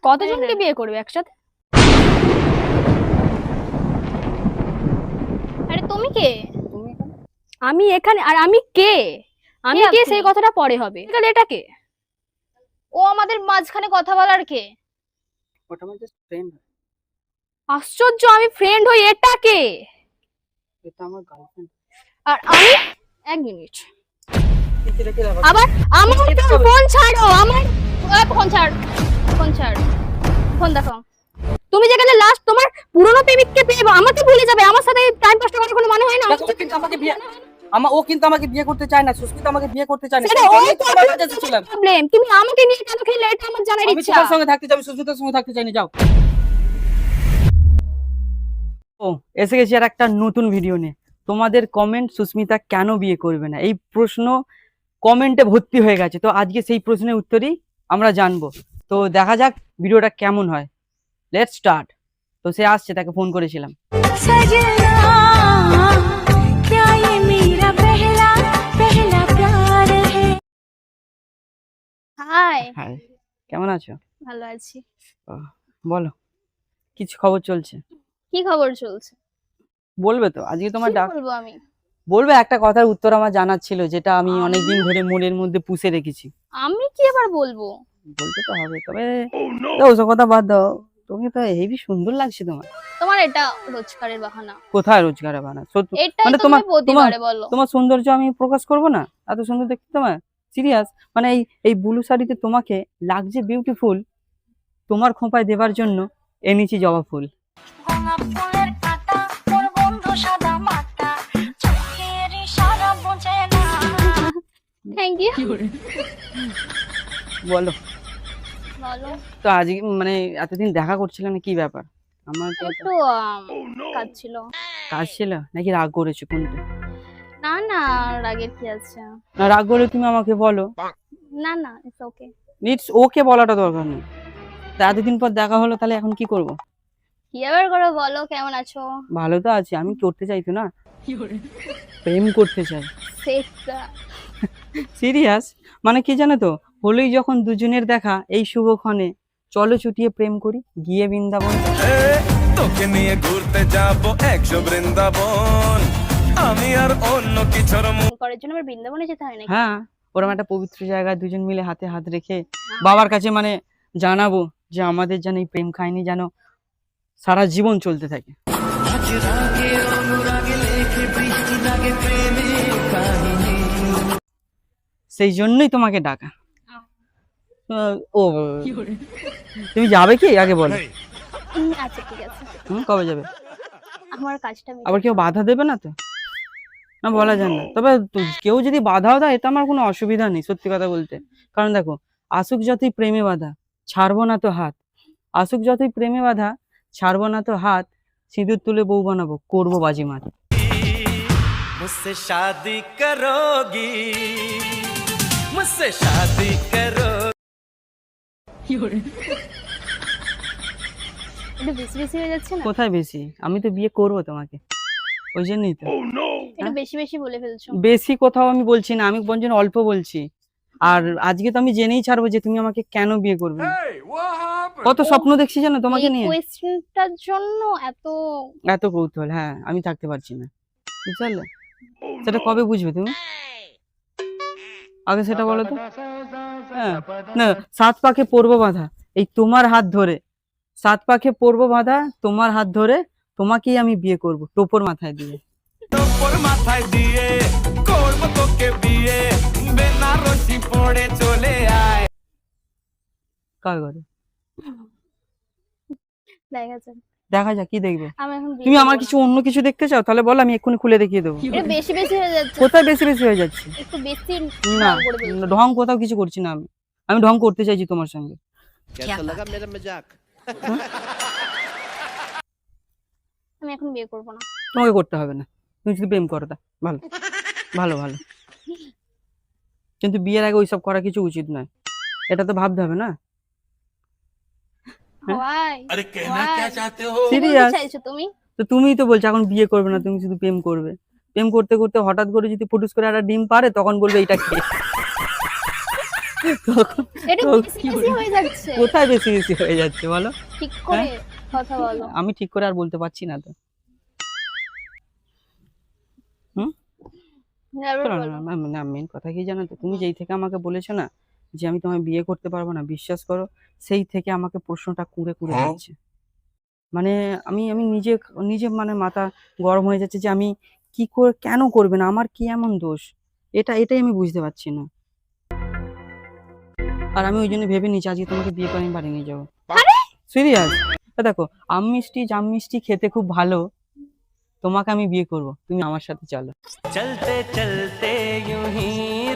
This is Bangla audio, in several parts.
কতজনকে বিয়ে করবে একসাথে? আরে তুমি কে? আমি এখানে, আর আমি কে? আমি কে সেই কথাটা পরে হবে। তাহলে এটা কে? ও আমাদের মাঝখানে কথা বলার কে? ওটা আমার জাস্ট ফ্রেন্ড। আশ্চর্য, আমি ফ্রেন্ড হই, এটা কে? এটা আমার গার্লফ্রেন্ড। আর আমি, এক মিনিট, কিছু রেখে দাও। আবার আমার ফোন ছাড়ো, আমার ফোন ছাড়, ফোন ছাড়, ফোন দেখো। তুমি যেখানে লাস্ট তোমার পুরনো প্রেমিককে পেয়ে আমাকে ভুলে যাবে, আমার সাথে টাইম পাস করার কোনো মানে হয় না? ও কিন্তু আমাকে বিয়ে করতে চায় না, সুস্মিতা আমাকে বিয়ে করতে চায় না। সেটা সেই ওই জন্যই তো তোমার কাছে এসেছিলাম। প্রবলেম। তুমি আমাকে নিয়ে কেন খেলে এটা আমার জানার আমি ইচ্ছা। তোমার সঙ্গে থাকতে চাই, আমি সুস্মিতার সঙ্গে থাকতে চাই না, যাও। ও এসে গেছি আর একটা নতুন ভিডিও নিয়ে। তোমাদের কমেন্ট, সুস্মিতা কেন বিয়ে করবে না, এই প্রশ্ন কমেন্টে ভর্তি হয়ে গেছে। তো আজকে সেই প্রশ্নের উত্তরই আমরা জানবো। তো দেখা যাক ভিডিওটা কেমন হয়। Let's start. তো সে আসছে, তাকে ফোন করেছিলাম। হাই, হাই, কেমন আছো? ভালো আছি। বলো, কিছু খবর চলছে? কি খবর চলছে? বলবে তো আজকে তোমার কি ডাক? বলবো আমি? বলবে, একটা কথার উত্তর আমার জানার ছিল, যেটা আমি অনেকদিন ধরে মনের মধ্যে পুষে রেখেছি। আমি কি আবার বলবো? বলতে তো হবে, তবে ওসব কথা বাদ দাও। তুমি তো হেভি সুন্দর লাগছে তোমার। তোমার এটা রোজকারের বাহানা। কোথায় রোজগারে বানা? সত্যি এটাই মানে তো তোমার তুমি প্রতিবারে বলো। তোমার সৌন্দর্য আমি প্রকাশ করব না? এত সুন্দর দেখতে তোমার, সিরিয়াস। মানে এই ব্লু শাড়িতে তোমাকে লাগছে বিউটিফুল। তোমার খোঁপায় দেবার জন্য এনেছি জবা ফুল। Thank you. বলো, বলো। তো আজকে মানে এতদিন দেখা করছিলে না, কি ব্যাপার? আমার তো একটু কাজ ছিল। কাজ ছিল নাকি রাগ করেছো কোনটা? না না, রাগের কি আছে? না, রাগ করলে তুমি আমাকে বলো। না না, ইটস ওকে। ইটস ওকে বলাটা দরকার নেই। তা এতদিন পর দেখা হলো, তাহলে এখন কি করব? কি আবার করো বলো, কেমন আছো? ভালো তো আছি। আমি করতে চাই তো না, প্রেম করতে চাই। সেটা সিরিয়াস। মানে কি জানো তো, হলোই যখন দুজনের দেখা এই শুভক্ষণে, চলো ছুটিয়ে প্রেম করি গিয়ে বৃন্দাবন। তোকে নিয়ে ঘুরতে যাব 100 বৃন্দাবন, আমি আর অন্য কিছুর করার জন্য আমার বৃন্দাবনে যেতে হয় নাকি? হ্যাঁ, ওরকম একটা পবিত্র জায়গায় দুজন মিলে হাতে হাত রেখে বাবার কাছে মানে জানাবো যে আমাদের যেন এই প্রেম কাহিনী যেন সারা জীবন চলতে থাকে। সেই জন্যই তোমাকে ডাকা। ও তুমি যাবে কি আগে বলো? আচ্ছা ঠিক আছে। কবে যাবে? আমার কাজটা আবার কেউ বাধা দেবে না তো? না, বলা যায় না। তবে কেউ যদি বাধাও দেয়, এটা আমার কোনো অসুবিধা নেই, সত্যি কথা বলতে। কারণ দেখো, আসুক যতই প্রেমে বাধা, ছাড়বো না তো হাত। আসুক যতই প্রেমে বাধা, ছাড়বো না তো হাত। সিঁদুর তুলে বউ বানাবো, করবো বাজিমাত। मुझसे शादी करोगी, मुझसे शादी करो। একটু বেশি বেশি হয়ে যাচ্ছে না? কোথায় বেশি? আমি তো বিয়ে করবো তোমাকে, ওই জন্যই তো। একটু বেশি বেশি বলে ফেলছো। বেশি কোথাও আমি বলছি না, আমি বঞ্জন অল্প বলছি। আর আজকে তো আমি জেনেই ছাড়বো যে তুমি আমাকে কেন বিয়ে করবে না। কত স্বপ্ন দেখছি জানো তোমাকে এই নিয়ে। কোয়েশ্চেনটার জন্য এত এত কৌতূহল, হ্যাঁ, আমি থাকতে পারছি না, বুঝলে? সেটা কবে বুঝবে তুমি? আগে সেটা বলো তো। হ্যাঁ, না, 7 পাকে পড়বো বাঁধা, এই তোমার হাত ধরে। 7 পাকে পড়বো বাঁধা, তোমার হাত ধরে, তোমাকেই আমি বিয়ে করব টোপর মাথায় দিয়ে। টোপর মাথায় দিয়ে করব তোকে বিয়ে, বেনারসি পড়ে চলে আয়। কার ঘরে? দেখা যাক। দেখা যাক, কি দেখবে? আমি এখন তুমি আমার কিছু অন্য কিছু দেখতে চাও? তাহলে বলো, আমি এক্ষুনি খুলে দেখিয়ে দেবো। একটু বেশি বেশি হয়ে যাচ্ছে। কোথায় বেশি বেশি হয়ে যাচ্ছে? একটু বেশি না, ঢং করে ফেলছো। ঢং কোথাও কিছু করছি না আমি। আমি ঢং করতে চাইছি তোমার সঙ্গে। আমি এখন বিয়ে করব না। তোমাকে করতে হবে না, তুমি শুধু প্রেম করো, তা ভালো। ভালো ভালো, কিন্তু বিয়ের আগে ওইসব করা কিছু উচিত নয়, এটা তো ভাবতে হবে না। Why? अरे कहना क्या चाहते हो? কি বলতে সিরিয়াস। চাইছো তুমি? তো তুমিই তো বলছো এখন বিয়ে করবে না, তুমি শুধু প্রেম করবে। প্রেম করতে করতে হঠাৎ করে যদি ফুটুস করে একটা ডিম পারে, তখন বলবে এটা কে। এটা তো বেশি কি বেশি বলি? হয়ে যাচ্ছে। কোথায় বেশি বেশি হয়ে যাচ্ছে বলো? ঠিক করে কথা বলো। আমি ঠিক করে আর বলতে পারছি না তো। এবার শোনো, বলো। না মেন কথা কি জানো তো, তুমি যেই থেকে আমাকে বলেছো না যে আমি তোমায় বিয়ে করতে পারবো না, বিশ্বাস করো সেই থেকে আমাকে প্রশ্নটা কুড়ে কুড়ে যাচ্ছে। মানে আমি আমি নিজে নিজে মানে মাথা গরম হয়ে যাচ্ছে যে আমি কি করে, কেন করবে না, আমার কি এমন দোষ, এটাই আমি বুঝতে পারছি না। আর আমি ওই জন্য ভেবে নিয়েছি আজকে তোমাকে বিয়ে করে আমি বাড়ি নিয়ে যাবো। সিরিয়াস। দেখো, জাম মিষ্টি খেতে খুব ভালো, তোমাকে আমি বিয়ে করব, তুমি আমার সাথে চলো। चलते चलते यूं ही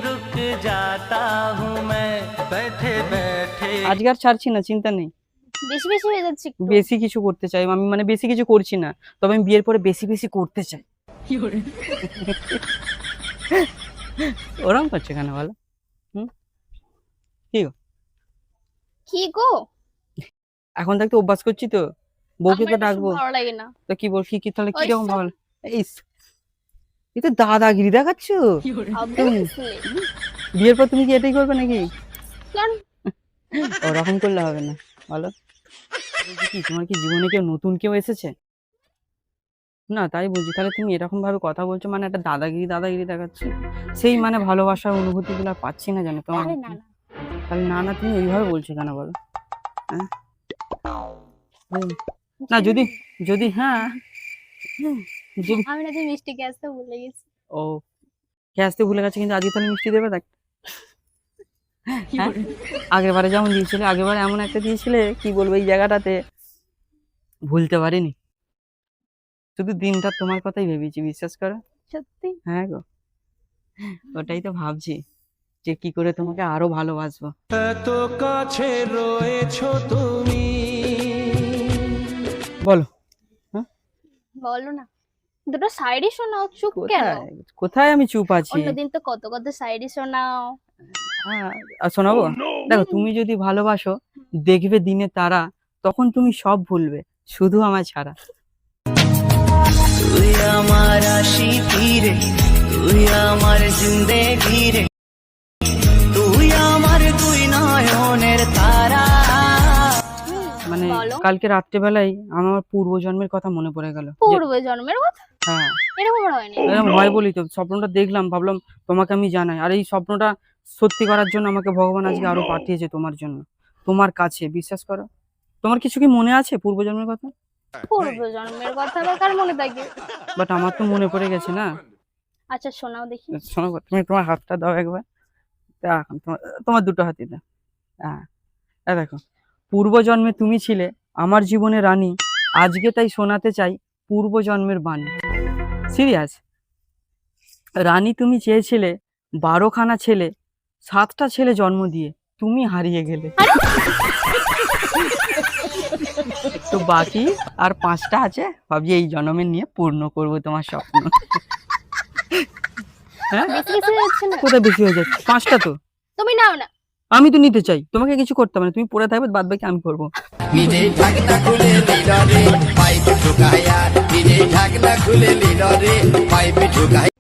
रुक जाता हूँ मैं बैठे बैठे আজকে আর ছাড়ছি না, চিন্তা নেই। বেশি বেশি হয়ে যাচ্ছে একটু। বেশি কিছু করতে চাই আমি, মানে বেশি কিছু করছি না, তবে আমি বিয়ের পরে বেশি বেশি করতে চাই। ওরম করছে কেন বলো? কি গো? এখন থাকতে অভ্যাস করছি তো, বউকে তো আমার এটা ডাকবো। ভালো লাগে না। তো কি বল, কি তাহলে ওই কিরকম সব- ভালো? এই এই তো দাদাগিরি দেখাচ্ছ। Obviously। বিয়ের পর তুমি কি এটাই করবে নাকি? কেন? ওরকম করলে হবে না, বলো। বলছি কি, তোমার কি জীবনে কেউ নতুন কেউ এসেছে? না তাই বলছি, তাহলে তুমি এরকম ভাবে কথা বলছো, মানে একটা দাদাগিরি দেখাচ্ছে। সেই মানে ভালোবাসার অনুভূতি গুলো পাচ্ছি না জানো তোমার। আরে না না। তাহলে না তুমি ওইভাবে বলছো কেন বলো? হ্যাঁ? না যদি যদি হ্যাঁ যদি আমি নাকি মিষ্টি কে আসতে ভুলে গেছি। ও কে আসতে ভুলে গেছে, কিন্তু আজকে তাহলে মিষ্টি দেবে দেখ। হ্যাঁ? আগের বারে যেমন দিয়েছিলে, আগের বারে এমন একটা দিয়েছিলে কি বলবো, এই জায়গাটাতে ভুলতে পারিনি। শুধু দিনটা তোমার কথাই ভেবেছি, বিশ্বাস করো। সত্যি? হ্যাঁ গো, ওটাই তো ভাবছি যে কি করে তোমাকে আরো ভালোবাসবো। এত কাছে রয়েছো তুমি বলো বলো না। দুটো শায়রি শোনাও, চুপ কেন? কোথায় কোথায় আমি চুপ আছি? অন্যদিন তো কত কত শায়রি শোনাও। আর শোনাবো? দেখো, তুমি যদি ভালোবাসো দেখবে দিনে তারা, তখন তুমি সব ভুলবে শুধু আমায় ছাড়া। তুই আমার আশিকি রে, তুই আমার জিন্দেগি রে, তুই আমার দুই নয়নের তারা। মানে বলো। কালকে রাত্রেবেলায় আমার পূর্বজন্মের কথা মনে পড়ে গেল। পূর্ব জন্মের কথা? হ্যাঁ, এরকম হয়নি। এরকম হয় বলি তো, স্বপ্নটা দেখলাম, ভাবলাম তোমাকে আমি জানাই। আর এই স্বপ্নটা সত্যি করার জন্য আমাকে ভগবান আজকে আরো পাঠিয়েছে তোমার জন্য, তোমার কাছে। বিশ্বাস করো, তোমার কিছু কি মনে আছে পূর্বজন্মের কথা? পূর্ব জন্মের কথা আবার কার মনে থাকে? বাট আমার তো মনে পড়ে গেছে না। আচ্ছা শোনাও দেখি। শোনো, তুমি তোমার হাতটা দাও একবার। এখন তোমার দুটো হাতই দাও। হ্যাঁ, দেখো, পূর্বজন্মে তুমি ছিলে আমার জীবনে রানী, আজকে তাই শোনাতে চাই পূর্বজন্মের বাণী। সিরিয়াস। রানী তুমি চেয়েছিলে 12খানা ছেলে, 7টা ছেলে জন্ম দিয়ে তুমি হারিয়ে গেলে। তো বাকি আর 5টা আছে, ভাবছি এই জন্মের নিয়ে পূর্ণ করব তোমার স্বপ্ন। হ্যাঁ, বেশি বেশি হয়ে যাচ্ছে না? কোথায় বেশি হয়ে যাচ্ছে? 5টা তো তুমি নাও না। আমি তো নিতে চাই, তোমাকে কিছু করতে হবে না, তুমি পড়ে থাকবে, বাদ বাকি আমি করবো। নিজে ঢাকনা খুলে নিল রে পাইপে ঢুকাইয়া, নিজে ঢাকনা খুলে নিল রে পাইপে ঢুকাইয়া।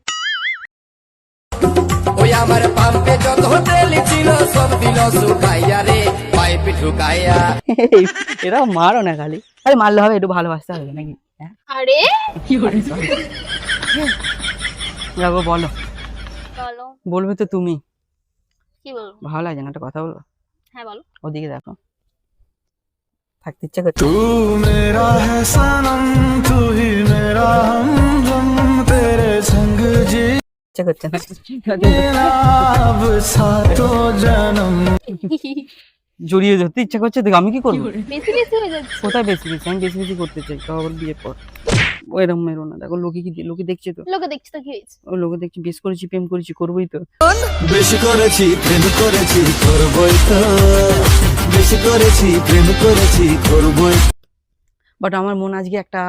ওই আমার পাম্পে যত তেল ছিল সব দিল শুকাইয়া রে পাইপে ঢুকাইয়া। এরা মারো না খালি, আরে মারলে হবে, একটু ভালোবাসতে হবে নাকি? হ্যাঁ, আরে দেখো বলো, বলো। বলবে তো তুমি, কি বলবো? ভালো লাগে না একটা কথা বলবো? হ্যাঁ বলো। ওদিকে দেখো, থাকতে ইচ্ছা করছে। तू मेरा है सनम, तू ही मेरा हमदम, तेरे संग ইচ্ছা করছে না। जीना अब सातों जन्म। জড়িয়ে ধরতে ইচ্ছা করছে, দেখো আমি কি করবো? বেশি বেশি হয়ে যাচ্ছে। কোথায় বেশি বেশি, আমি বেশি বেশি করতে চাই, তো আবার বিয়ের পর। ওইরকম মেরো না, দেখো লোকে দেখছে তো, লোকে দেখছি তো কি হয়েছে? ও লোকে দেখছি, বেশ করেছি, প্রেম করেছি, করবোই তো। বেশি করেছি প্রেম করেছি করবই তো, বেশি করেছি প্রেম করেছি করবই। বাট আমার মন আজকে একটা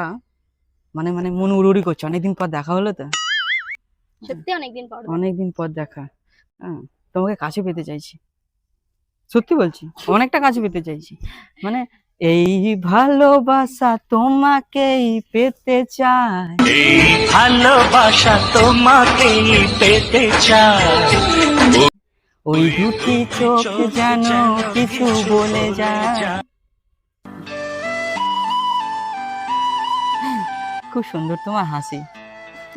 মানে মন উড়ুড়ি করছে, অনেকদিন পর দেখা হলো তো, সত্যি অনেকদিন পর। অনেকদিন পর দেখা। হ্যাঁ, তোমাকে কাছে পেতে চাইছি, সত্যি বলছি, অনেকটা কাছে পেতে চাইছি। মানে এই ভালোবাসা তোমাকেই পেতে চাই, ভালোবাসা তোমাকেই পেতে চাই। ওই দুটি চোখ যেন কিছু বলে যায়। খুব সুন্দর তোমার হাসি,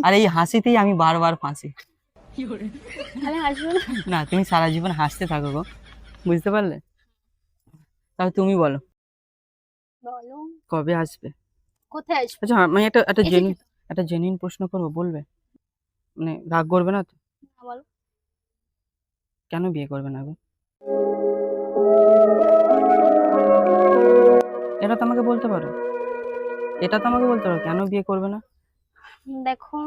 আর এই হাসিতেই আমি বারবার ফাঁসি। আমি হাসবো না। না, তুমি সারা জীবন হাসতে থাকো গো, বুঝতে পারলে? তাহলে তুমি বলো বলো কবে আসবে? কোথায় আসবো? আচ্ছা আমি একটা এই যে- জেনুইন প্রশ্ন করবো, বলবে? মানে রাগ করবে না তো? বলো। কেন বিয়ে করবে না গো? এটা তো আমাকে বলতে পারো, কেন বিয়ে করবে না? দেখো,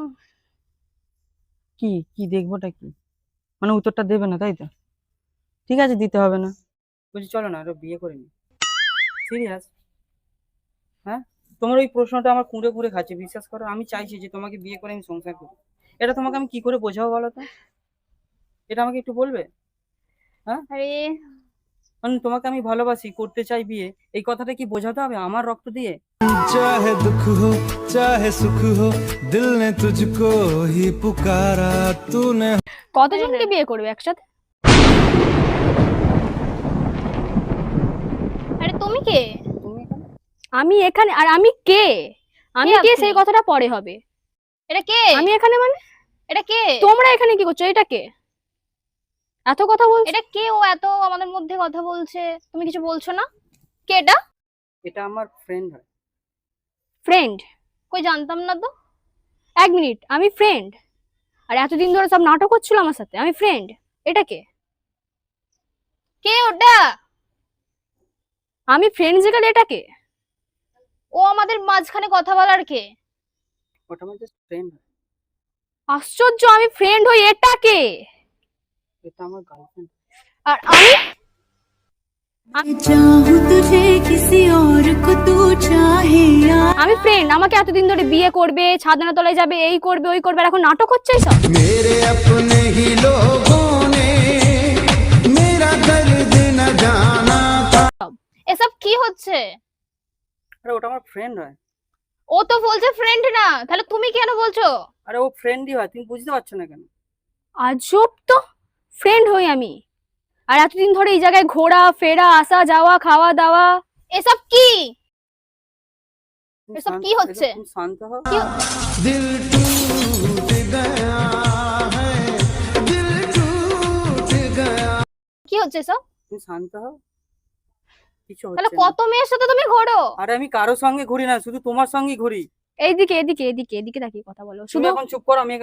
কি কি দেখবোটা কি? মানে উত্তরটা দেবে না তাই তো? ঠিক আছে, দিতে হবে না। বলছি চলো না আরো বিয়ে করে নি। সিরিয়াস? হ্যাঁ, তোমার ওই প্রশ্নটা আমার কুঁড়ে কুঁড়ে খাচ্ছে, বিশ্বাস করো। আমি চাইছি যে তোমাকে বিয়ে করে আমি সংসার করি। এটা তোমাকে আমি কি করে বোঝাবো বলো তো? এটা আমাকে একটু বলবে? আরে মানে তোমাকে আমি ভালোবাসি, করতে চাই বিয়ে, এই কথাটা কি বোঝাতে হবে আমার রক্ত দিয়ে? चाहे दुख हो चाहे सुख हो दिल ने तुझको ही पुकारा तूने কতজনকে বিয়ে করবে একসাথে? আরে তুমি কে? তুমি এখানে? আমি এখানে, আর আমি কে? আমি কে কে আপনি? সেই কথাটা পরে হবে। এটা কে? আমি এখানে মানে এটা কে? তোমরা এখানে কি করছো? এটা কে এত কথা বলছো? এটা কে? ও এত আমাদের মধ্যে কথা বলছে, তুমি কিছু বলছো না? কে এটা? এটা আমার ফ্রেন্ড হয়। ফ্রেন্ড? কই জানতাম না তো। এক মিনিট, আমি ফ্রেন্ড? আর এতদিন ধরে সব নাটক হচ্ছিল আমার সাথে, আমি ফ্রেন্ড? এটা কে? কে ওটা? আমি ফ্রেন্ড যেখানে, এটা কে? ও আমাদের মাঝখানে কথা বলার কে? ওটা আমার জাস্ট ফ্রেন্ড হয়। আশ্চর্য, আমি ফ্রেন্ড হই, এটা কে? এটা আমার গার্লফ্রেন্ড। আর আমি चाहूं तुझे किसी और को तू चाहे या আমি ফ্রেন্ড, আমাকে এতদিন ধরে বিয়ে করবে, ছাদনা তলায় যাবে, এই করবে ওই করবে, আর এখন নাটক হচ্ছে এইসব? मेरे अपने ही लोगों ने मेरा दर्द न जाना था। এসব কি হচ্ছে? আরে ওটা আমার ফ্রেন্ড হয়। ও তো বলছে ফ্রেন্ড না, তাহলে তুমি কেন বলছো? আরে ও ফ্রেন্ডই হয়, তুমি বুঝতে পারছো না কেন? আজব তো, ফ্রেন্ড হই আমি, আর এতদিন ধরে এই জায়গায় ঘোরা ফেরা, আসা যাওয়া, খাওয়া দাওয়া। এসব কি? তুমি এসব শান্ত- কি হচ্ছে? তুমি শান্ত হও। কি दिल टूट गया है दिल टूट गया। কি হচ্ছে এসব? তুমি শান্ত হও, কিছু তাহলে হচ্ছে না। কত মেয়ের সাথে তুমি ঘোরো? আরে আমি কারো সঙ্গে ঘুরি না, শুধু তোমার সঙ্গেই ঘুরি। এইদিকে এদিকে এদিকে এদিকে তাকিয়ে কথা বলো তুমি শুধু। এখন চুপ করো, আমি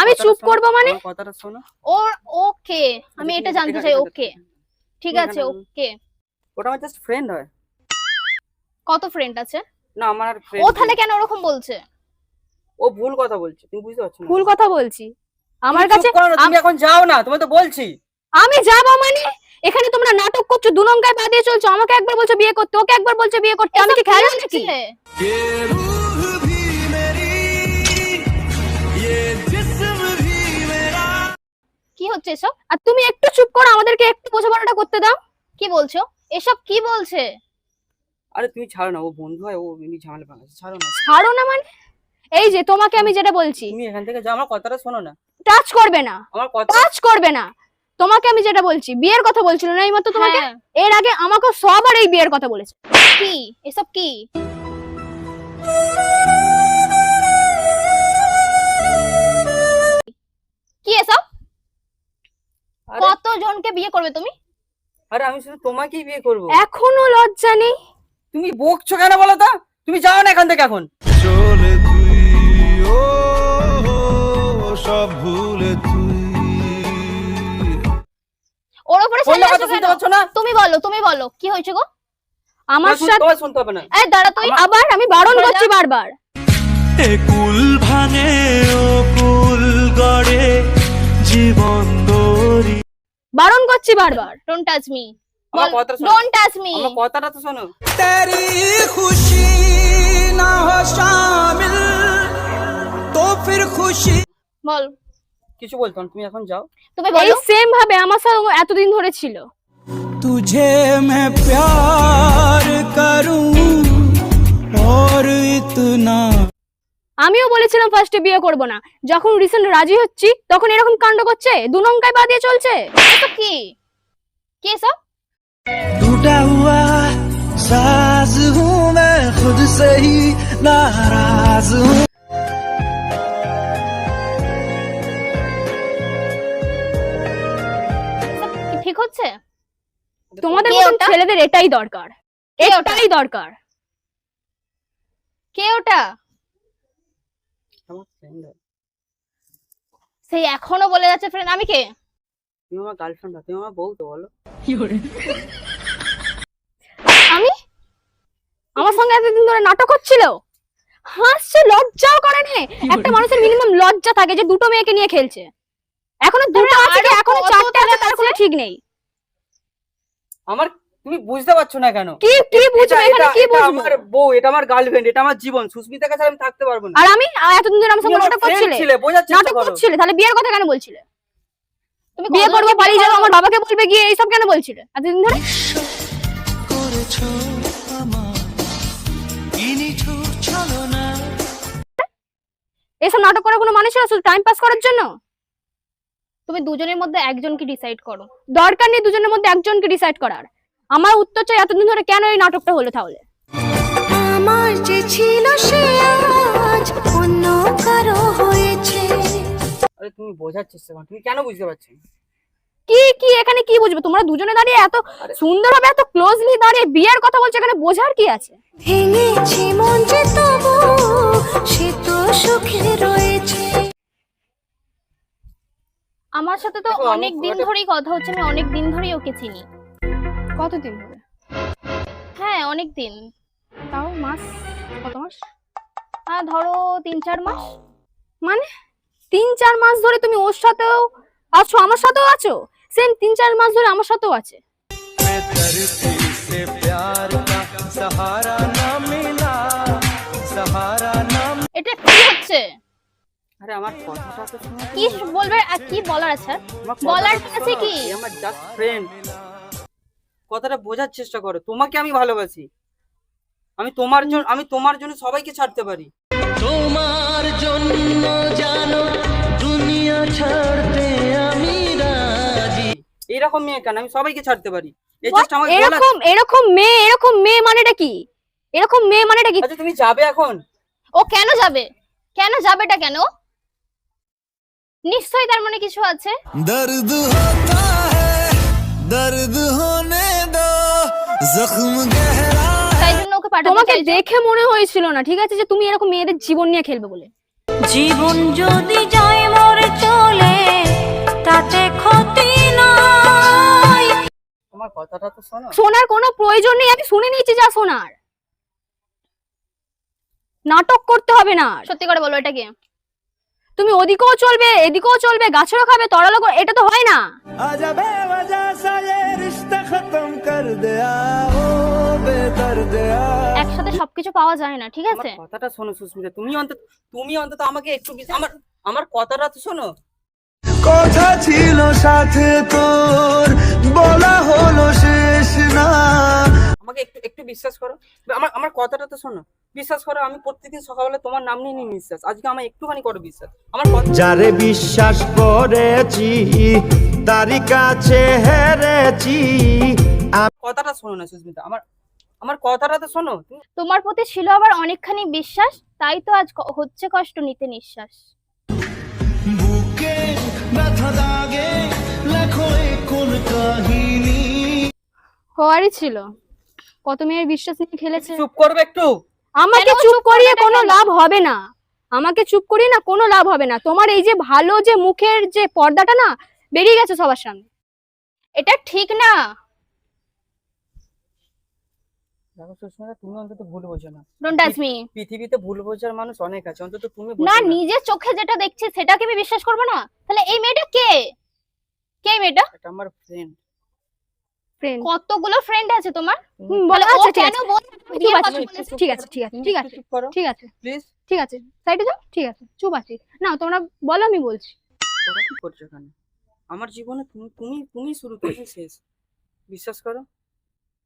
আমি চুপ করবো মানে? আমার কথাটা শোনো। ও ওকে, আমি আচ্ছা, এটা ঠিক আছে, জানতে ঠিক আছে, চাই। ঠিক আছে, ওকে, ঠিক তুমি আছে, এখানে- ওকে। ওটা আমার জাস্ট ফ্রেন্ড হয়। কত ফ্রেন্ড আছে? না আমার আর ও ফ্রেন্ড। তাহলে কেন ওরকম বলছে? ও ভুল কথা বলছে, তুমি বুঝতে পারছো না? ভুল কথা বলছি আমার তুমি কাছে? চুপ করো না, তুমি এখন যাও না, তোমায় তো বলছি। আমি যাবো মানে? এখানে তোমরা নাটক করছো, দু নঙ্কায় পা দিয়ে চলছো। আমাকে একবার বলছো বিয়ে করতে, ওকে একবার বলছো বিয়ে করতে, আমি কি খেয়াল নাকি? হচ্ছে? ये रूह भी मेरी ये जिस्म भी मेरा। কি হচ্ছে এসব? আর তুমি একটু চুপ করো, আমাদেরকে একটু বোঝাপড়াটা করতে দাও। কি বলছো? এসব কি বলছে? আরে তুমি ছাড়ো না, ও বন্ধু হয়, ও এমনি ঝামেলা পাকাচ্ছে, ছাড়ো না। ছাড়ো না মানে? এই যে তোমাকে আমি যেটা বলছি, তুমি এখান থেকে যাও, আমার কথাটা শোনো না। টাচ করবে না, আমার কথা টাচ করবে না। তোমাকে আমি যেটা বলছি, বিয়ের কথা বলছিল না এইমাত্র তোমাকে? হ্যাঁ। এর আগে আমাকে সবার এই বিয়ের কথা বলেছে। কি এসব কি? কি এসব? আরে- কতজনকে বিয়ে করবে তুমি? আরে আমি শুধু তোমাকেই বিয়ে করবো। এখনো লজ্জা নেই? তুমি বকছো কেন বলো তো? তুমি যাও না এখান থেকে এখন। চলে তুই ও সব ভুলে তুই। ওর উপরে বললে ছেলে কথা আসো শুনতে কেন? পাচ্ছ না? তুমি বলো কি হয়েছে গো? আমার সাথে তোমার শুনতে হবে না। এই দাঁড়া তুই। আবার আমি বারণ সরে করছি যা। বারবার। কুল ভাঙে ও কুল গড়ে জীবন দরি। বারণ করছি বারবার। Don't touch me. আমার কথাটা শোনো। Don't touch me. আমার কথাটা তো শোনো। तेरी खुशी ना हो शामिल तो फिर खुशी। বল, কিছু বলতো না, তুমি এখন যাও। তুমি এই বলো। সেম ভাবে আমার সাথে এতদিন ধরে ছিল। तुझे मैं प्यार करूं और इतना। আমিও বলেছি বলেছিলাম ফার্স্টে বিয়ে করব না, যখন রিসেন্ট রাজি হচ্ছি তখন এরকম কাণ্ড করছে, দু নৌকায় পা দিয়ে চলছে। তো কি কে সব? टूटा हुआ साज हूँ मैं खुद से ही नाराज हूँ কি ঠিক হচ্ছে? তোমাদের কে মতন ওটা? ছেলেদের এটাই দরকার, কে ওটা? এটাই দরকার। কে ওটা? আমার ফ্রেন্ড, সেই এখনো বলে যাচ্ছে ফ্রেন্ড। আমি কে? তুমি আমার গার্লফ্রেন্ড, তুমি আমার বউ তো বলো। আমি আমার সঙ্গে এতদিন ধরে নাটক হচ্ছিল, হাসছে, লজ্জাও করে না। একটা মানুষের মিনিমাম লজ্জা থাকে যে দুটো মেয়েকে নিয়ে খেলছে, এখনো দুটো আছে কি এখনো চারটে আছে তার কোনো ঠিক নেই। আমার তুমি বুঝতে পারছো না কেন? কি কি বুঝবো এটা- এখানে, এটা- কি এটা বুঝবো? আমার বউ, এটা আমার গার্লফ্রেন্ড, এটা আমার জীবন। সুস্মিতার কাছে আমি থাকতে পারবো না। আর আমি এতদিন ধরে আমার তুমি সঙ্গে আমার নাটক friend করছিলে, ছিলে, বোঝার চেষ্টা নাটক করো। করছিলে, তাহলে বিয়ের কথা কেন বলছিলে? তুমি বিয়ে কতজনকে করবো, পালিয়ে যাবো, করো? আমার বাবাকে বলবে গিয়ে, এইসব কেন বলছিলে এতদিন ধরে? করেছো আমার ইনিছু চলো না এইসব নাটক করার কোনো মানুষ আছে টাইম পাস করার জন্য? তুমি দুজনের মধ্যে একজনকে ডিসাইড করো। দরকার নেই দুজনের মধ্যে একজনকে ডিসাইড করার। আমার উত্তর চাই এতদিন ধরে কেন এই নাটকটা হলো তাহলে? আমার যে ছিল সে আজ অন্য কারো হয়েছে। আরে তুমি বোঝার চেষ্টা করো, তুমি কেন বুঝতে পারছো না? কি কি এখানে কি বুঝবে? তোমরা দুজনে দাঁড়িয়ে এত সুন্দরভাবে এত ক্লোজলি দাঁড়িয়ে বিয়ের কথা বলছো, এখানে বোঝার কি আছে? ভেঙেছে মন যে তবু সে তো সুখে রয়েছে। আমার সাথে তো দেখো, আমি অনেক দিন পুরোটা- ধরেই কথা হচ্ছে, আমি অনেক দিন ধরেই ওকে চিনি। কতদিন ধরে? হ্যাঁ অনেক দিন। তাও মাস, কত মাস? হ্যাঁ ধরো 3-4 মাস। মানে 3-4 মাস ধরে তুমি ওর সাথেও আছো, আমার সাথেও আছো, সেম 3-4 মাস ধরে আমার সাথেও আছে। बेदर्दी से प्यार का सहारा ना मिला, सहारा ना এটা কি হচ্ছে? আরে আমার কথাটা তো শোনো। কি বলবে আর কি বলার আছে? আমার বলার কথাটা আছে শোনো। কি? এ আমার জাস্ট ফ্রেন্ড, কথাটা বোঝার চেষ্টা করো। তোমাকে আমি ভালোবাসি, আমি তোমার জন্য সবাইকে ছাড়তে পারি। তোমার জন্য জানো দুনিয়া ছাড়তে আমি রাজি। এইরকম মেয়ে কেন, আমি সবাইকে ছাড়তে পারি। এই What? জাস্ট আমার বলা। এরকম মেয়ে মানেটা কি? এরকম মেয়ে মানেটা কি? আচ্ছা তুমি যাবে এখন? ও কেন যাবে? কেন যাবেটা কেন? নিশ্চয়ই তার মনে কিছু আছে। दर्द होता है दर्द होने दो जख्म गहरा তাই জন্য ওকে পাঠাতে তোমাকে চাইছো। দেখে মনে হয়েছিল না, ঠিক আছে, যে তুমি এরকম মেয়েদের জীবন নিয়ে খেলবে বলে। জীবন যদি যায় মরে চলে তাতে ক্ষতি নয়। তোমার কথাটা তো শোনো। শোনার কোনো প্রয়োজন নেই, আমি শুনে নিয়েছি যা শোনার। নাটক করতে হবে না আর। সত্যি করে বলো এটা কি? তুমি ওদিকেও চলবে এদিকেও চলবে, গাছেরও খাবে তরালো, এটা তো হয় না। आजा बेवजह सा ये रिश्ता खत्म कर दिया ओ बेदर्दिया একসাথে সবকিছু পাওয়া যায় না, ঠিক আমার আছে? কথাটা শোনো সুস্মিতা, তুমি অন্তত আমাকে একটু আমার কথাটা তো শোনো। কথা ছিল সাথে তোর বলা হলো শেষ না আমাকে একটু বিশ্বাস করো। আমার কথাটা তো শোনো, বিশ্বাস করো। আমি প্রত্যেকদিন সকালবেলা তোমার নাম নিয়ে নিই নিঃশ্বাস, আজকে আমার একটুখানি করো বিশ্বাস। আমার কথা যারে বিশ্বাস করেছি তারই কাছে হেরেছি কথাটা শোনো না সুস্মিতা, আমার কথাটা তো শোনো। তোমার প্রতি ছিল আবার অনেকখানি বিশ্বাস, তাই তো আজ হচ্ছে কষ্ট নিতে নিঃশ্বাস। বুকে ব্যথা দাগে লেখো কোন কাহিনী হওয়ারই ছিল, কত মেয়ের বিশ্বাস নিয়ে খেলেছে। চুপ করবে একটু? আমাকে কেন চুপ চুপ করিয়ে করাটা কোনো কেন? লাভ হবে না, আমাকে চুপ করিয়ে না কোনো লাভ হবে না। তোমার এই যে ভালো যে মুখের যে পর্দাটা না বেরিয়ে গেছে সবার সামনে। এটা ঠিক না। দেখো সুস্মিতা, তুমি অন্তত ভুল বোঝো না। Don't touch me. পৃথিবীতে ভুল বোঝার মানুষ অনেক আছে, অন্তত তুমি না বোঝো না। নিজের চোখে যেটা দেখছি সেটাকে আমি বিশ্বাস করবো না? তাহলে এই মেয়েটা কে? কে মেয়েটা? এটা আমার ফ্রেন্ড। ফ্রেন্ড কতগুলো ফ্রেন্ড আছে তোমার? বলো, তাহলে ও আচ্ছা ঠিক কেন আছে, বলছে বিয়ের কথা বলেছে? ঠিক আছে, ঠিক আছে, ঠিক আছে, চুপ করো ঠিক আছে, প্লিজ। ঠিক আছে, সাইডে যাও, ঠিক আছে, চুপ আছি না, তোমরা বলো, আমি বলছি। তোমরা কি করছো এখানে? আমার জীবনে তুমি শুরু, তুমি শেষ। বিশ্বাস করো,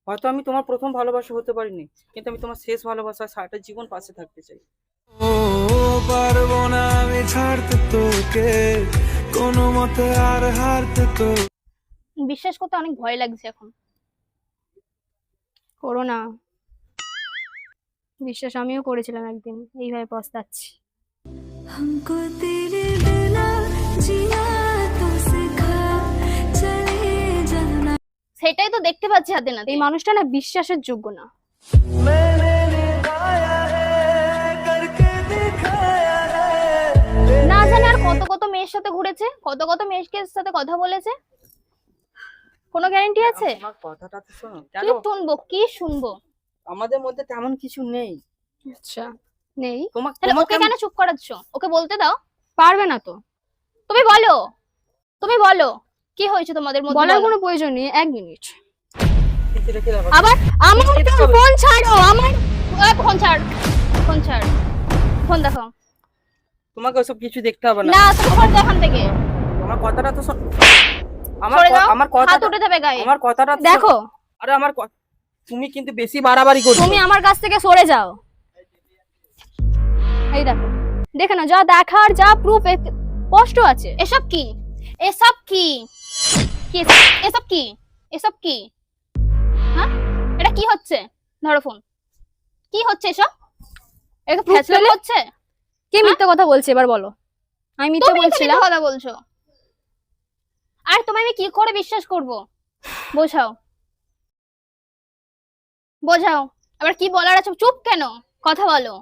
হয়তো আমি তোমার প্রথম ভালোবাসা হতে পারিনি, কিন্তু আমি তোমার শেষ ভালোবাসা, সারাটা জীবন পাশে থাকতে চাই। ও পারবো না আমি ছাড়তে তোকে কোনো মতে আর হারতে তো বিশ্বাস করতে অনেক ভয় লাগছে এখন। করো না, বিশ্বাস আমিও করেছিলাম একদিন, এইভাবে পস্তাচ্ছি। हमको तेरे बिना जीना तो सिखा चले जाना। সেটাই তো দেখতে পাচ্ছি হাতে নাতে। এই মানুষটা না বিশ্বাসের যোগ্য না। मैंने निभाया है करके दिखाया है না জানি আর কত কত মেয়ের সাথে ঘুরেছে, কত কত মেয়ের সাথে কথা বলেছে, কোনো গ্যারান্টি আছে? আমার কথাটা তো শোনো। কি কেন শুনবো, কি শুনবো? আমাদের মধ্যে তেমন কিছু নেই। আচ্ছা, নেই? তোমাকে তাহলে ওকে কেন চুপ করাচ্ছ? ওকে বলতে দাও। পারবে না তো? তুমি বলো, তুমি বলো কি হয়েছে তোমাদের মধ্যে? বলার বলো। কোনো প্রয়োজন নেই, 1 মিনিট। কিছু রেখে দাও। আবার আমার ফোন ছাড়ো, আমার ফোন ছাড়, ফোন ছাড়, ফোন দেখো। তোমাকে ওসব কিছু দেখতে হবে না। না তুমি ফোন দেখো এখান থেকে। আমার কথাটা তো শোন। সরে যাও, আমার হাত কথাটা উঠে যাবে গায়ে। আমার কথাটা তো শোনো। দেখো, আরে আমার তুমি কিন্তু বেশি বাড়াবাড়ি করছো। তুমি আমার কাছ থেকে সরে যাও। এই দেখো, দেখে না, যা দেখার, যা প্রুফ, স্পষ্ট আছে। এসব কি, এসব কি, কি এসব? এসব কি, এসব কি? হ্যাঁ, এটা কি হচ্ছে? ধরো ফোন। কি হচ্ছে এসব? এটা Proof ফ্যাসলা পেলে? হচ্ছে? কে মিথ্যে কথা বলছে এবার বলো? আমি মিথ্যে তুমি বলছিলাম? কথা বলছো। আর তোমায় আমি কি করে বিশ্বাস করব? বোঝাও, বোঝাও। আবার কি বলার আছে? চুপ কেন? কথা বলো।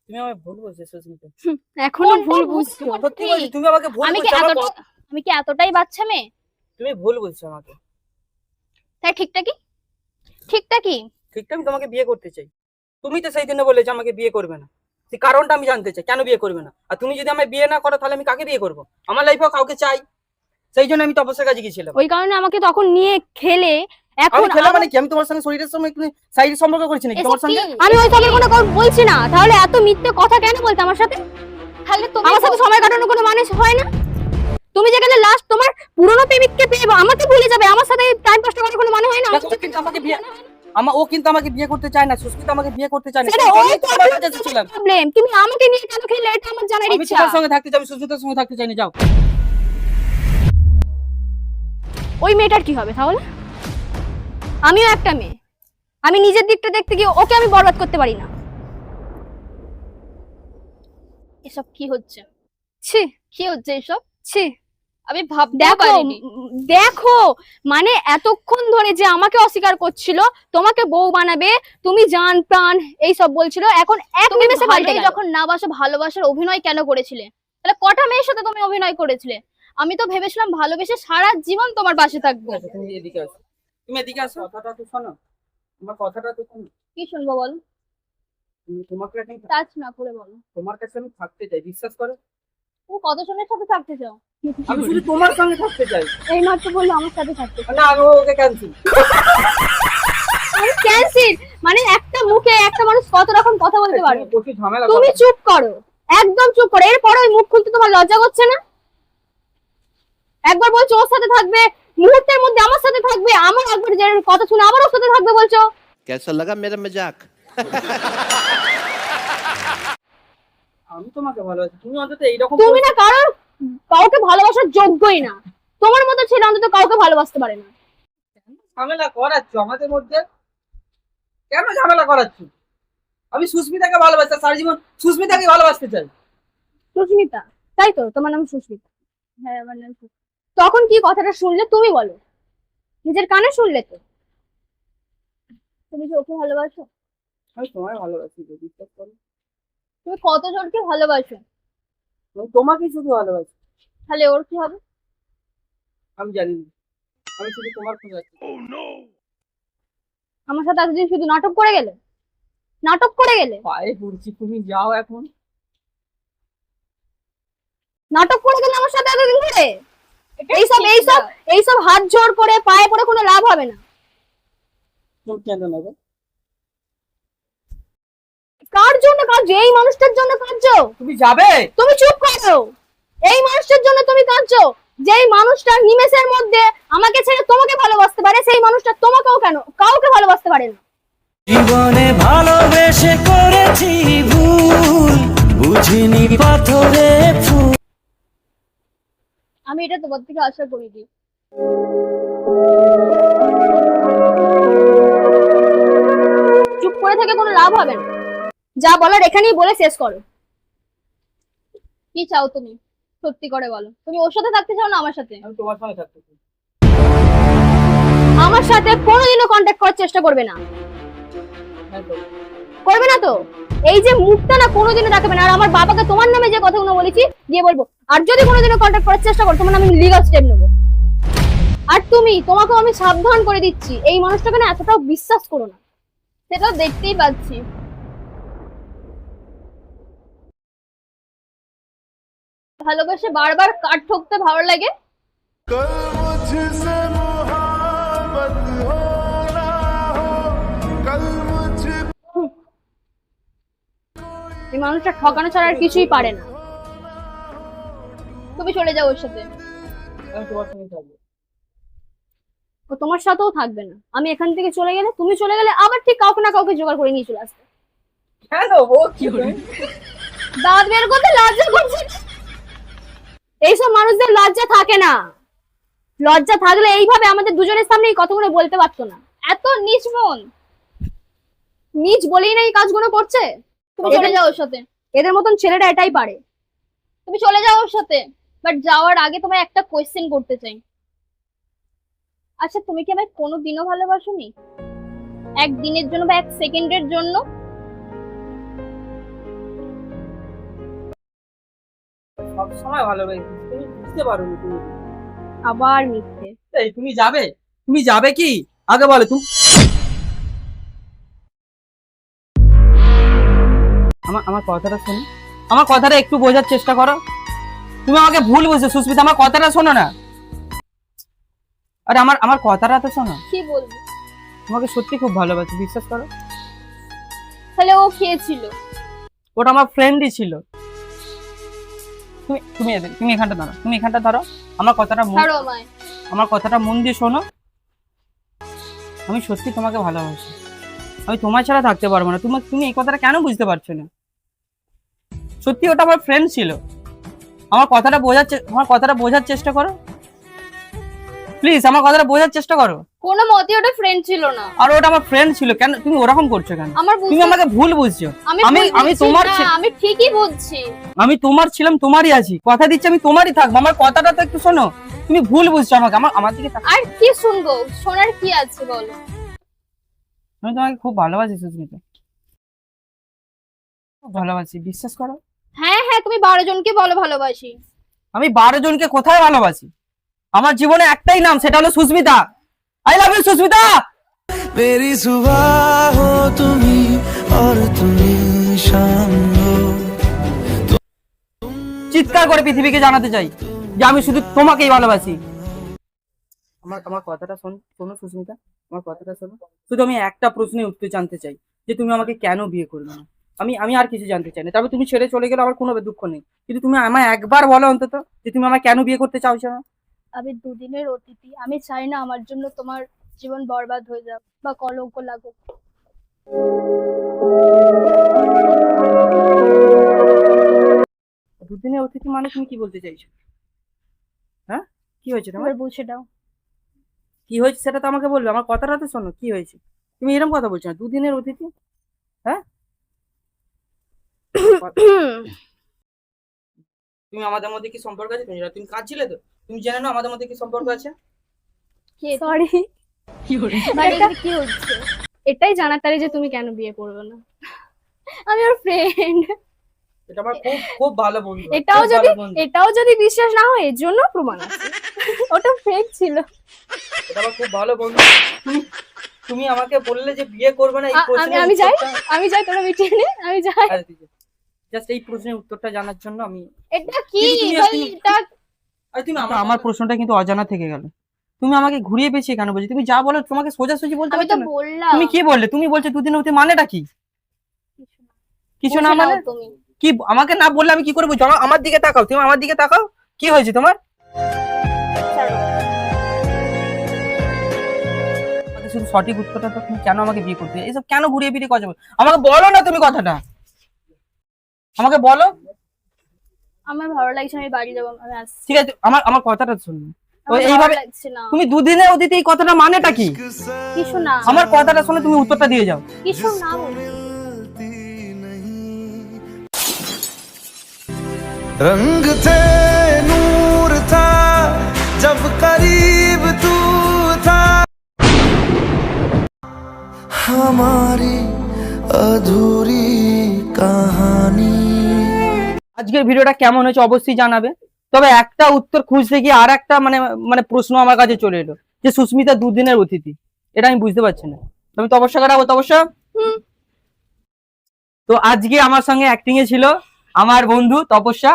তুমি আমাকে ভুল বলছো সুস্মিতা। এখনো কোনটা ভুল ভুল? বুঝছো? সত্যি বলছি, তুমি আমাকে ভুল আমি কি বলছো। আমার এতটা, আমি কি এতটাই বাচ্চা মেয়ে? তুমি ভুল বলছো আমাকে। তাই ঠিকটা কি? ঠিকটা কি? ঠিক আমি তোমাকে বিয়ে করতে চাই। তুমি তো সেই দিনে বলেছো আমাকে বিয়ে করবে না। সেই কারণটা আমি জানতে চাই, কেন বিয়ে করবে না? আর তুমি যদি আমায় বিয়ে না করো তাহলে আমি কাকে বিয়ে করবো? আমার লাইফেও কাউকে চাই, সেই জন্য আমি তপস্যার কাছে গেছিলাম। ওই কারণে আমাকে তখন নিয়ে খেলে, আমি এখন খেলা মানে কি? আমি তোমার সঙ্গে শরীরের সঙ্গে একটু শারীরিক সম্পর্ক করেছি নাকি তোমার এসব সঙ্গে? কি? আমি ওই সবের কোনো কথা বলছি না, তাহলে এত মিথ্যে কথা কেন বলতে আমার সাথে? তাহলে তুমি আমার সাথে সময় কাটানোর কোনো মানে হয় না? তুমি যেখানে লাস্ট তোমার পুরনো প্রেমিককে পেয়ে আমাকে ভুলে যাবে, আমার সাথে টাইম পাস করার কোনো মানে হয় না? দেখো, ও কিন্তু আমাকে বিয়ে ও কিন্তু আমাকে বিয়ে করতে চায় না। সুস্মিতা আমাকে বিয়ে করতে চায় না। সেটা সেই ওই জন্যই তো তোমার কাছে এসেছিলাম। প্রবলেম। তুমি আমাকে নিয়ে কেন খেলে, এটা আমার জানার আমি ইচ্ছা। তোমার সঙ্গে থাকতে চাই, আমি সুস্মিতার সঙ্গে থাকতে চাই না। যাও। ওই মেয়েটার কি হবে তাহলে? আমিও একটা মেয়ে, আমি নিজের দিকটা দেখতে গিয়ে ওকে আমি বরবাদ করতে পারি না। এসব কি হচ্ছে? ছি কি হচ্ছে এসব? ছি, আমি ভাবতেও দেখো পারিনি। দেখো, মানে এতক্ষণ ধরে যে আমাকে অস্বীকার করছিল, তোমাকে বউ বানাবে, তুমি জান প্রাণ এই সব বলছিল, এখন এক তুমি নিমেষে পাল্টে ভালোই গেল। যখন না বাসো, ভালোবাসার অভিনয় কেন করেছিলে? তাহলে কটা মেয়ের সাথে তুমি অভিনয় করেছিলে? আমি তো ভেবেছিলাম ভালোবেসে সারা জীবন তোমার পাশে থাকবো। আচ্ছা, তুমি এদিকে আসো। তুমি এদিকে আসো। কথাটা তো শোনো। আমার কথাটা তো শোনো। কি শুনবো বল? তোমাকে এখন টাচ না করে বলো। তোমার কাছে আমি থাকতে চাই, বিশ্বাস করো। ও কতজনের সাথে থাকতে চাও? আমি শুধু তোমার সঙ্গে থাকতে চাই। এই মাত্র বললো আমার সাথে থাকতে। না, আমি ওকে ক্যান্সেল। আমি ক্যান্সেল? মানে একটা মুখে একটা মানুষ কত রকম কথা বলতে পারে? প্রচুর ঝামেলা তুমি করো। চুপ করো, একদম চুপ করো। এরপরে ওই মুখ খুলতে তোমার লজ্জা করছে না? একবার বলছো ওর সাথে থাকবে, মুহূর্তের মধ্যে আমার সাথে থাকবে, আমার একবার যে কথা শুনে আবার ওর সাথে থাকবে বলছো। कैसा लगा मेरा मजाक? আমি তোমাকে ভালোবাসি, তুমি অন্তত এইরকম তুমি না কাউকে ভালোবাসার যোগ্যই না। তোমার মতো ছেলে অন্তত কাউকে ভালোবাসতে পারে না। ঝামেলা করাচ্ছ আমাদের মধ্যে। কেন ঝামেলা করাচ্ছ? আমি সুস্মিতাকে ভালোবাসি, সারা জীবন সুস্মিতাকে ভালোবাসতে চাই। সুস্মিতা, তাই তো? তোমার নাম সুস্মিতা? হ্যাঁ, আমার নাম সুস্মিতা। তখন কি কথাটা শুনলে তুমি বলো? নিজের কানে শুনলে তো? তুমি কি ওকে ভালোবাসো? আমি তোমায় ভালোবাসি, বিশ্বাস করো। তুমি কতজনকে ভালোবাসো? আমি তোমাকে শুধু ভালোবাসি। তাহলে ওর কি হবে? আমি জানি না, আমি শুধু তোমার খোঁজ আছি। আমার সাথে এতদিন শুধু নাটক করে গেলে, নাটক করে গেলে, পায়ে পড়ছি, তুমি যাও এখন। নাটক করে গেলে আমার সাথে এতদিন ধরে। এইসব ঠিক এইসব না। এইসব হাত জোড় করে পায়ে পড়ে কোনো লাভ হবে না। তুমি কেন নেবে? কার জন্য কাঁদছো? এই মানুষটার জন্য কাঁদছো? তুমি যাবে? তুমি চুপ করো। এই মানুষটার জন্য তুমি কাঁদছো, যেই মানুষটা নিমেষের মধ্যে আমাকে ছেড়ে তোমাকে ভালোবাসতে পারে, সেই মানুষটা তোমাকেও কেন কাউকে ভালোবাসতে পারে না। জীবনে ভালোবেসে করেছি ভুল, বুঝিনি পাথরে ফুল। আমি এটা তোমার থেকে আশা করিনি। চুপ করে থেকে কোনো লাভ হবে না, যা বলার এখানেই বলে শেষ করো। কি চাও তুমি? সত্যি করে বলো, তুমি ওর সাথে থাকতে চাও না আমার সাথে? আমি তোমার সঙ্গে থাকতে চাই। আমার সাথে কোনোদিনও কন্ট্যাক্ট করার চেষ্টা করবে না। হ্যাঁ তো। করবে না তো? এই যে মুখটা না কোনোদিনও দেখাবে না। আর আমার বাবাকে তোমার নামে যে কথাগুলো বলেছি গিয়ে বলবো। আর যদি কোনোদিনও কন্ট্যাক্ট করার চেষ্টা করো তোমার আমি লিগ্যাল স্টেপ নেবো। আর তোমাকেও আমি সাবধান করে দিচ্ছি, এই মানুষটাকে না এতটাও বিশ্বাস করো না। সেটা দেখতেই পাচ্ছি। ভালোবাসে বারবার কাঠ ঠকতে ভালো লাগে। कल मुझसे मुहाबत हो ना हो, कल मुझे এই মানুষটা ঠকানো ছাড়া আর কিছুই পারে না। তুমি চলে যাও ওর সাথে। আমি তোমার সঙ্গে থাকবো। ও তোমার সাথেও থাকবে না। আমি এখান থেকে চলে গেলে, তুমি চলে গেলে আবার ঠিক কাউকে না কাউকে জোগাড় করে নিয়ে চলে আসবে। কেন ও কি করে? দাঁত বের করতে লজ্জা করছে। এইসব মানুষদের লজ্জা থাকে না। লজ্জা থাকলে এইভাবে আমাদের দুজনের সামনে এই কথাগুলো বলতে পারতো না। এত নিচ মন। নিজ বলেই না এই কাজগুলো করছে। তুমি চলে যাও ওর সাথে। এদের মতন ছেলেরা এটাই পারে। তুমি চলে যাও ওর সাথে, বাট যাওয়ার আগে তোমায় একটা কোয়েশ্চেন করতে চাই। আচ্ছা, তুমি কি আমায় কোনোদিনও ভালোবাসোনি? একদিনের জন্য বা এক সেকেন্ডের জন্য? সব সময় ভালোবাসি, তুমি বুঝতে পারো না তুমি। আবার মিথ্যে। এই তুমি যাবে? তুমি যাবে কি আগে বলো তুমি। আমার কথাটা শোনো, আমার কথাটা একটু বোঝার চেষ্টা করো। তুমি আমাকে ভুল বুঝছো সুস্মিতা, আমার কথাটা শোনো না। আরে আমার কথাটা তো শোনো। কি বলবো? তোমাকে সত্যি খুব ভালোবাসি, বিশ্বাস করো। তাহলে ও খেয়েছিল? ওটা আমার ফ্রেন্ডই ছিল। তুমি এখানটা ধরো, তুমি এখানটা ধরো। আমার কথাটা ছাড়ো আমায়। আমার কথাটা মন দিয়ে শোনো। আমি সত্যি তোমাকে ভালোবাসি, আমি তোমার ছাড়া থাকতে পারবো না। তুমি এই কথাটা কেন বুঝতে পারছো না? সত্যি ওটা আমার ফ্রেন্ড ছিল। আমার কথাটা বোঝার চেষ্টা করো প্লিজ, আমার কথাটা বোঝার চেষ্টা করো। কোনো মতে ওটা ফ্রেন্ড ছিল না। আর ওটা আমার ফ্রেন্ড ছিল, কেন তুমি ওরকম করছো কেন? আমার তুমি আমাকে ভুল বুঝছো। আমি তোমার আমি ঠিকই বুঝছি। আমি তোমার ছিলাম, তোমারই আছি, কথা দিচ্ছি আমি তোমারই থাকবো। আমার কথাটা তো একটু শোনো। তুমি ভুল বুঝছো আমাকে, আমার দিকে তাকাও। আর কি শুনবো? শোনার কি আছে বলো? আমি তোমাকে খুব ভালোবাসি সুস্মিতা, খুব ভালোবাসি, বিশ্বাস করো। হ্যাঁ হ্যাঁ, তুমি 12 জনকে বলো ভালোবাসি। আমি 12 জনকে কোথায় ভালোবাসি? আমার জীবনে একটাই নাম, সেটা হলো Susmita. I love you Susmita. मेरी सुबह हो তুমি और তুমি शाम हो। চিৎকার করে পৃথিবীকে জানাতে চাই যে আমি শুধু তোমাকেই ভালোবাসি। আমার কথাটা শোনো সুস্মিতা, আমার কথাটা শোনো। শুধু আমি একটা প্রশ্নের উত্তর জানতে চাই যে তুমি আমাকে কেন বিয়ে করবে না। আমি আর কিছু জানতে চাই না। তবে তুমি ছেড়ে চলে গেলে আমার কোনো দুঃখ নেই, কিন্তু তুমি আমায় একবার বলো অন্তত যে তুমি আমায় কেন বিয়ে করতে চাইছো না। আমি দুদিনের অতিথি, আমি চাই না আমার জন্য তোমার জীবন বরবাদ হয়ে যাক বা কলঙ্ক লাগুক। দুদিনের অতিথি মানে তুমি কি বলতে চাইছো? হ্যাঁ, কি হয়েছে তোমার? এবার বুঝে দাও। কি হয়েছে সেটা তো আমাকে বলবে। আমার কথাটা তো শোনো, কি হয়েছে? তুমি এরকম কথা বলছো না, দুদিনের অতিথি। হ্যাঁ, তুমি আমাদের মধ্যে কি সম্পর্ক আছে? তুমি কাঁদছিলে তো, তুমি জেনে নাও আমাদের মধ্যে কি সম্পর্ক আছে। সরি, কি হচ্ছে? এটাই জানার তারে যে তুমি কেন বিয়ে করবে না। আমি ওর ফ্রেন্ড। এটা আমার খুব খুব ভালো বন্ধু। এটাও যদি বিশ্বাস না হয় এর জন্য প্রমাণ আছে। ওটা ফেক ছিল। এটা আমার খুব ভালো বন্ধু। তুমি আমাকে বললে যে বিয়ে করবে না, এই প্রশ্নের আমি যাই তোরা মিটিয়ে নে, আমি যাই। জাস্ট এই প্রশ্নের উত্তরটা জানার জন্য আমি। এটা কি তুমি- ভাই? এটা আরে তুমি আমার প্রশ্নটা কিন্তু অজানা থেকে গেল। তুমি আমাকে ঘুরিয়ে পেঁচিয়ে কেন বলছো? তুমি যা বলো তোমাকে সোজাসুজি বলতে আমি পারছো তো না। বললাম। তুমি কি বললে? তুমি বলছো দুদিন অবধি, মানেটা কি? কিছু না বুঝে মানে নাও তুমি। কি? আমাকে না বললে আমি কি করে বুঝবো? আমার দিকে তাকাও, তুমি আমার দিকে তাকাও। কি হয়েছে তোমার? ছাড়ো। শুধু সঠিক উত্তরটা তো তুমি কেন আমাকে বিয়ে করতে, এইসব কেন ঘুরিয়ে ফিরিয়ে কথা বলো? আমাকে বলো না তুমি কথাটা, আমাকে বলো। আমার ভালো লাগছে, আমি বাড়ি যাবো, আমি আসছি। ঠিক আছে, আমার আমার কথাটা শুনুন। তো আমার এইভাবে ভালো লাগছে না। তুমি দুদিনের অতীতে এই কথাটা মানেটা কি? কিছু না, আমার কথাটা শুনে তুমি উত্তরটা দিয়ে যাও। কিছু না বলো। रंग थे नूर था जब करीब तू था हमारी अधूरी कहानी। আজকের ভিডিওটা কেমন হয়েছে অবশ্যই জানাবে। তবে একটা উত্তর খুঁজতে গিয়ে আর একটা মানে মানে প্রশ্ন আমার কাছে চলে এলো যে সুস্মিতা দুদিনের অতিথি, এটা আমি বুঝতে পারছি না। তুমি তপস্যা করাবো? তপস্যা। তো আজকে আমার সঙ্গে অ্যাক্টিং এ ছিল আমার বন্ধু তপস্যা।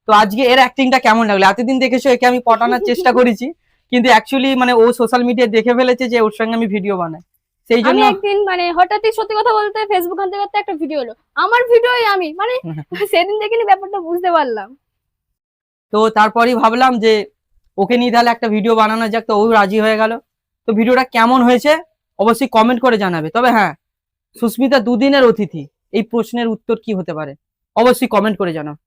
তো আজকে এর অ্যাক্টিংটা কেমন লাগলো? এতদিন দেখেছো একে আমি পটানোর চেষ্টা করেছি, কিন্তু অ্যাকচুয়ালি মানে ও সোশ্যাল মিডিয়ায় দেখে ফেলেছে যে ওর সঙ্গে আমি ভিডিও বানাই, সেই আমি জন্য একদিন মানে হঠাৎই সত্যি কথা বলতে ফেসবুক হানতে করতে একটা ভিডিও এলো, আমার ভিডিওই আমি মানে সেদিন দেখিনি ব্যাপারটা বুঝতে পারলাম। তো তারপরেই ভাবলাম যে ওকে নিয়ে তাহলে একটা ভিডিও বানানো যাক, তো ও রাজি হয়ে গেল। তো ভিডিওটা কেমন হয়েছে অবশ্যই কমেন্ট করে জানাবে। তবে হ্যাঁ, সুস্মিতা দুদিনের অতিথি, এই প্রশ্নের উত্তর কি হতে পারে অবশ্যই কমেন্ট করে জানাও।